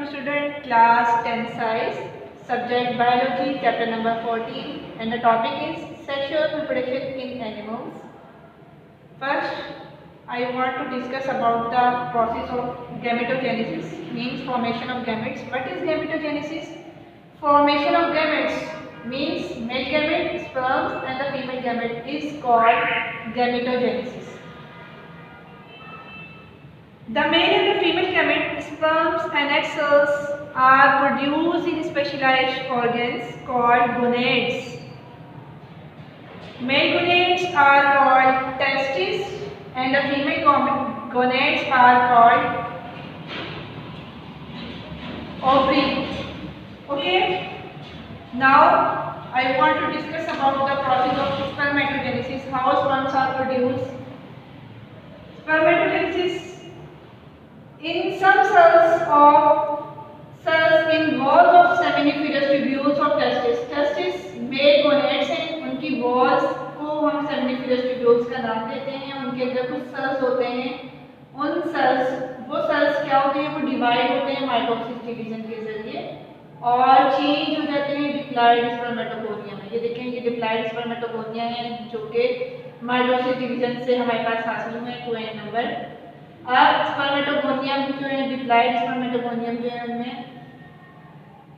student, class 10 size, subject biology, chapter number 14, and the topic is sexual reproduction in animals. First, I want to discuss about the process of gametogenesis, means formation of gametes. What is gametogenesis? Formation of gametes means male gamete, sperms, and the female gamete is called gametogenesis. The male and the female gamete, sperms and egg cells are produced in specialized organs called gonads. Male gonads are called testes and the female gonads are called ovary. Okay. Now I want to discuss about the process of spermatogenesis, how sperms are produced. Spermatogenesis. In some cells in walls of seminiferous tubules of testes male gonads हैं, उनकी walls को हम seminiferous tubules का नाम देते हैं. उनके अंदर कुछ cells होते हैं, उन cells क्या होते हैं, वो divide होते हैं माइटोसिस डिवीजन के जरिए और चेंज हो जाते हैं डिप्लॉइड स्पर्मेटोगोनिया में. ये देखें, ये डिप्लॉइड स्पर्मेटोगोनिया है जो कि माइटोसिस डिवीजन से हमारे पास हासिल हुए 2n नंबर. अब स्पर्मेटोगोनियम जो है, डिप्लॉइड स्पर्मेटोगोनियम जो है, उनमें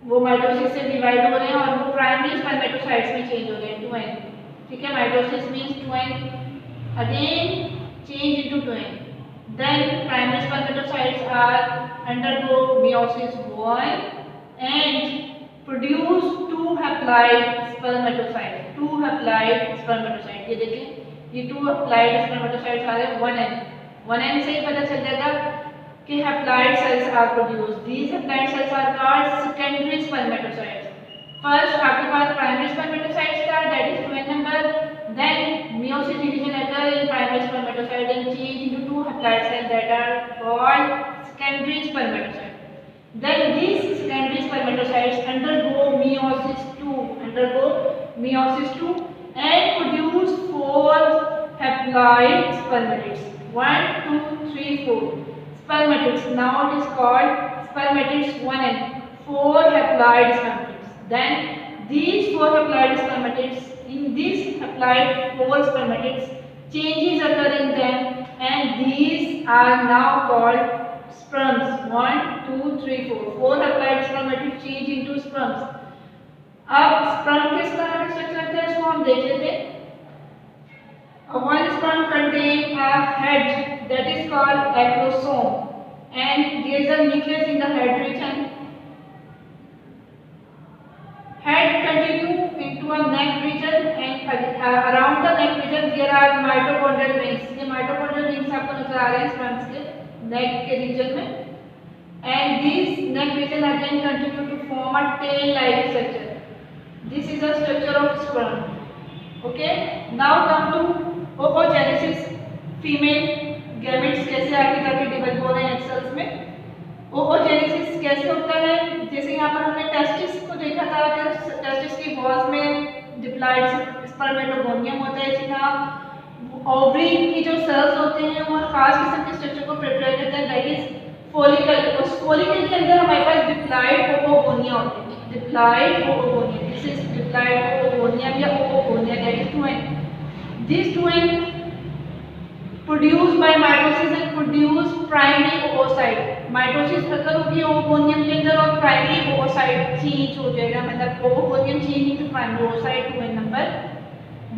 वो माइटोसिस से डिवाइड हो रहे हैं और वो प्राइमरी स्पर्मेटोसाइट्स में चेंज हो रहे हैं 2n. ठीक है, mitosis means 2n again change into 2n. Then primary spermatocytes are undergo meiosis 1 and produce two haplide spermatocytes. ये देखें, ये two haplide spermatocytes आ रहे हैं 1n. 1n से ही पता चल जाएगा कि haplide cells are produced. These haplide cells are called secondary spermatocytes. First आपके पास primary spermatocytes था, that is 2n number. Then meiosis division occur in primary spermatocyte and change into two haplide cells that are called secondary spermatocytes. Then these secondary spermatocytes undergo meiosis 2 and produce 4 haploid spermatids. 1, 2, 3, 4 spermatids. Now it is called spermatids 1n. 4 haploid spermatids. Then these 4 haploid spermatids, in these haploid 4 spermatids, changes occur in them, and these are now called sperms. 1, 2, 3, 4. 4 haploid spermatids change into sperms. अब sperm किस तरह का structure है इसको हम देख लेते हैं. One sperm contains a head that is called acrosome, and there is a nucleus in the head region. Head continue into a neck region, and around the neck region there are mitochondrial rings. ये mitochondrial rings आपको नजर आ रहे हैं sperms के neck के region में, and these neck region again continue to form a tail-like structure. This is the structure of sperm. Okay. Now come to oogenesis. Female gametes कैसे आगे जाके डेवलप हो रहे हैं सेल्स में. oogenesis कैसे होता है, जैसे यहाँ पर हमने टेस्टिस को देखा था कि टेस्टिस की वॉल्स में डिप्लॉइड स्पर्मेटोगोनियम होता है. इसी तरह ओवरी की जो सेल्स होते हैं वो खास किस्म के स्ट्रक्चर को प्रिपेयर करते हैं, दैट इज फोलिकल. उस फोलिकल के अंदर हमारे पास डिप्लॉइड oogonia होते हैं. Diploid oogonia, this is diploid oogonia या oogonia, that is 2n. These 2n produced by mitosis and produce primary oocyte. Mitosis अगर होगी ओवोनियम के अंदर और primary oocyte चेंज हो जाएगा, मतलब ओवोनियम change into primary oocyte 2n number.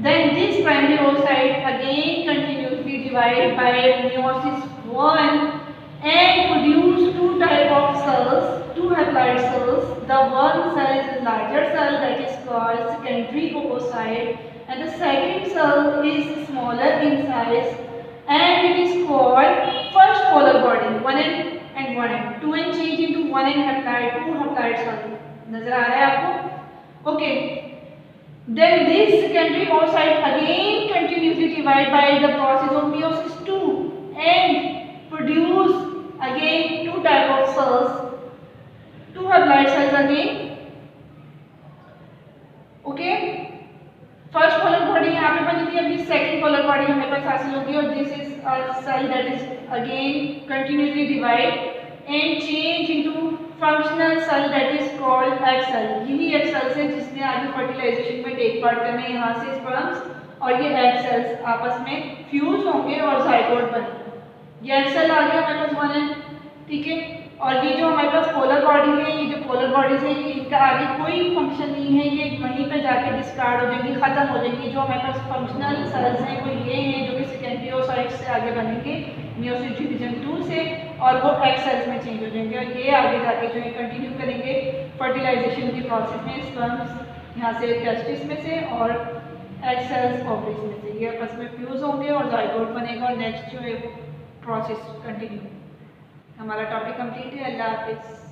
Then this primary oocyte again continuously divide by meiosis 1 and produce two type of cells, two haploid cells. The one cell is a larger cell that is called secondary oocyte, and the second cell is smaller in size and it is called first polar body. 1n and 1n. 2n change into 1n haploid, 2 haploid cell. नजर आ रहा है आपको? Okay. Then this secondary oocyte again continuously divide by the process of meiosis 2 and produce again two type of cells, two haploid cells again. Okay. First polar body यहाँ पे बनी थी, अभी second polar body हमें पास हासिल होगी और this is a cell that is again continuously divide and change into functional cell that is called egg cell. यही एग सेल्स है जिसने आगे फर्टिलाइजेशन में टेक पार्ट करना है। यहाँ से स्पर्म्स और ये एग सेल्स आपस में फ्यूज होंगे और जाइगोट बनेंगे। ये एग सेल आ गया हमारे पास वन है, ठीक है। और ये जो हमारे पास पोलर बॉडी है, ये जो पोलर बॉडीज है, ये इनका आगे कोई फंक्शन नहीं है, ये वहीं पे जाके डिस्कार्ड हो जाएंगी, खत्म हो जाएंगी। जो हमारे पास फंक्शनल सेल्स हैं वो ये हैं जो कि सेकेंड्रियोसाइट्स से आगे बनेंगे मियोसिस डिवीजन 2 से, और वो एग सेल्स में चेंज हो जाएंगे और ये आगे जाके जो है कंटिन्यू करेंगे फर्टिलाइजेशन की प्रोसेस में। स्पर्म्स यहाँ से टेस्टिस में से और एग सेल्स ओवरीज में से, ये आपस में फ्यूज होंगे और जाइगोट बनेगा और नेक्स्ट जो है प्रोसेस कंटिन्यू। हमारा टॉपिक कंप्लीट है। अल्लाह हाफिज़।